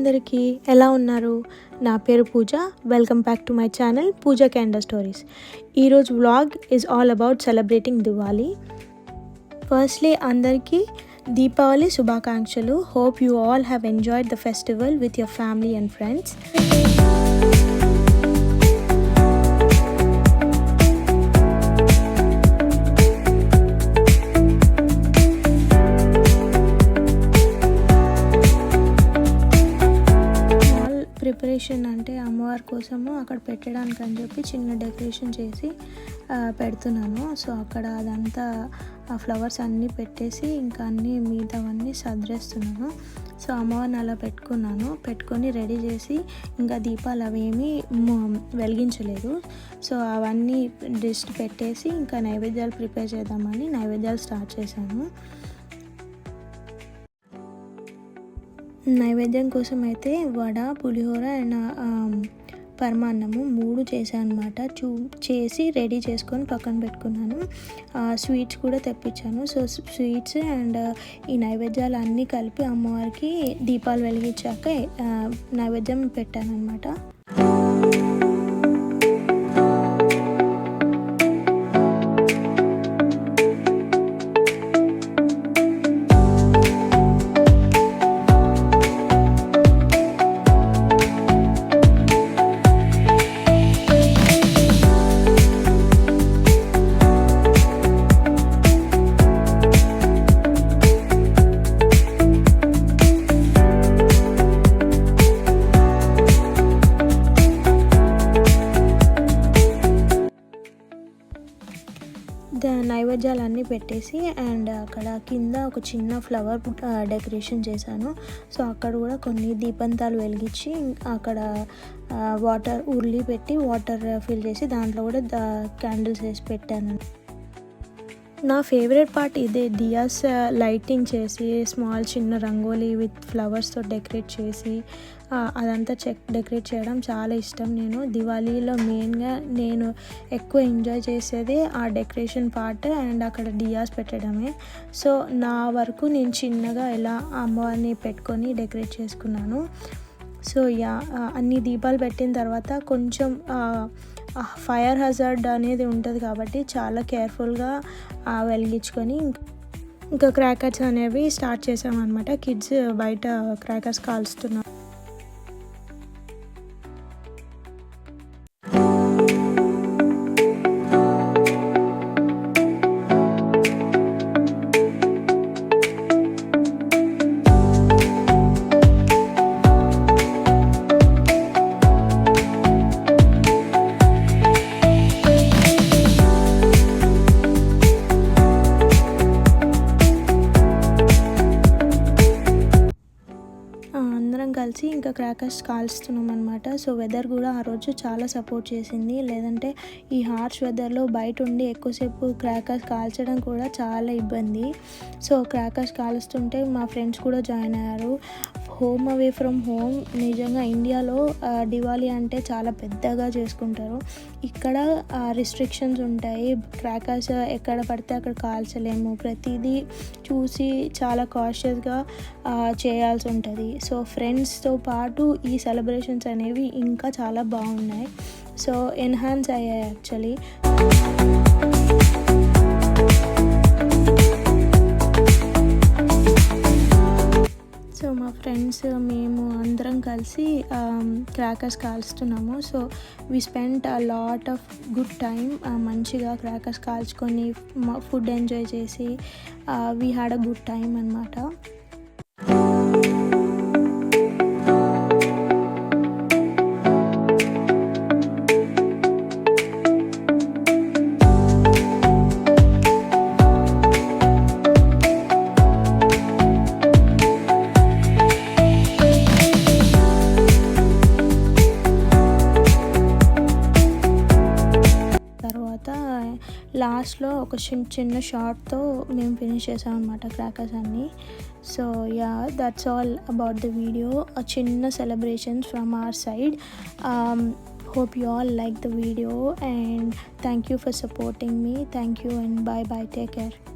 అందరికీ ఎలా ఉన్నారు? నా పేరు Pooja. Welcome back to my channel Pooja candle stories. ఈరోజు vlog is all about celebrating Diwali. Firstly అందరికీ దీపావళి శుభాకాంక్షలు. Hope you all have enjoyed the festival with your family and friends. Decoration అంటే అమ్మవారి కోసము అక్కడ పెట్టడానికి అని చెప్పి చిన్న డెకరేషన్ చేసి పెడుతున్నాను. సో అక్కడ అదంతా ఆ ఫ్లవర్స్ అన్నీ పెట్టేసి ఇంకా అన్నీ మిగతావన్నీ సర్దేస్తున్నాను. సో అమ్మవారిని అలా పెట్టుకొని రెడీ చేసి ఇంకా దీపాలు అవేమీ వెలిగించలేదు. సో అవన్నీ జస్ట్ పెట్టేసి ఇంకా నైవేద్యాలు ప్రిపేర్ చేద్దామని నైవేద్యాలు స్టార్ట్ చేశాను. నైవేద్యం కోసం అయితే వడ, పులిహోర అండ్ పరమాన్నము 3 చేశాను అనమాట. చేసి రెడీ చేసుకొని పక్కన పెట్టుకున్నాను. స్వీట్స్ కూడా తెప్పించాను. సో స్వీట్స్ అండ్ ఈ నైవేద్యాలు అన్నీ కలిపి అమ్మవారికి దీపాలు వెలిగించాక నైవేద్యం పెట్టాను అనమాట. నైవేద్యాలన్నీ పెట్టేసి అండ్ అక్కడ కింద ఒక చిన్న ఫ్లవర్ డెకరేషన్ చేశాను. సో అక్కడ కూడా కొన్ని దీపంతాలు వెలిగించి అక్కడ వాటర్ ఉర్లి పెట్టి వాటర్ ఫిల్ చేసి దాంట్లో కూడా క్యాండిల్స్ వేసి పెట్టాను. నా ఫేవరెట్ పార్ట్ ఇదే, దియాస్ లైటింగ్ చేసి స్మాల్ చిన్న రంగోలీ విత్ ఫ్లవర్స్తో డెకరేట్ చేసి అదంతా డెకరేట్ చేయడం చాలా ఇష్టం. నేను దివాళీలో మెయిన్గా నేను ఎక్కువ ఎంజాయ్ చేసేది ఆ డెకరేషన్ పార్ట్ అండ్ అక్కడ దియాస్ పెట్టడమే. సో నా వరకు నేను చిన్నగా ఇలా అమ్మవారిని పెట్టుకొని డెకరేట్ చేసుకున్నాను. సో అన్ని దీపాలు పెట్టిన తర్వాత కొంచెం ఫైర్ హజార్డ్ అనేది ఉంటుంది కాబట్టి చాలా కేర్ఫుల్గా వెలిగించుకొని ఇంకా క్రాకర్స్ అనేవి స్టార్ట్ చేసామన్నమాట. కిడ్స్ బయట క్రాకర్స్ కాల్స్తున్నారు. కలిసి ఇంకా క్రాకర్స్ కాల్స్తున్నాం అనమాట. సో వెదర్ కూడా ఆ రోజు చాలా సపోర్ట్ చేసింది. లేదంటే ఈ హార్ష్ వెదర్లో బయట ఉండి ఎక్కువసేపు క్రాకర్స్ కాల్చడం కూడా చాలా ఇబ్బంది. సో క్రాకర్స్ కాలుస్తుంటే మా ఫ్రెండ్స్ కూడా జాయిన్ అయ్యారు. హోమ్ అవే ఫ్రమ్ హోమ్ నిజంగా ఇండియాలో దివాళీ అంటే చాలా పెద్దగా చేసుకుంటారు. ఇక్కడ రిస్ట్రిక్షన్స్ ఉంటాయి. క్రాకర్స్ ఎక్కడ పడితే అక్కడ కాల్చలేము. ప్రతిదీ చూసి చాలా కాషియస్గా చేయాల్సి ఉంటుంది. సో ఫ్రెండ్స్తో పాటు ఈ సెలబ్రేషన్స్ అనేవి ఇంకా చాలా బాగున్నాయి. సో ఎన్హాన్స్ అయ్యాయి యాక్చువల్లీ. సో మా ఫ్రెండ్స్ మేము అందరం కలిసి క్రాకర్స్ కాల్స్తున్నాము. So we spent a lot of good time. మంచిగా క్రాకర్స్ కాల్చుకొని ఫుడ్ ఎంజాయ్ చేసి we had a good time అన్నమాట. లాస్ట్లో ఒక చిన్న షార్ట్తో మేము ఫినిష్ చేసాం అనమాట క్రాకర్స్ అన్నీ. So that's all about the video. చిన్న celebrations from our side. Hope you all like the video and thank you for supporting me. Thank you and bye bye. Take care.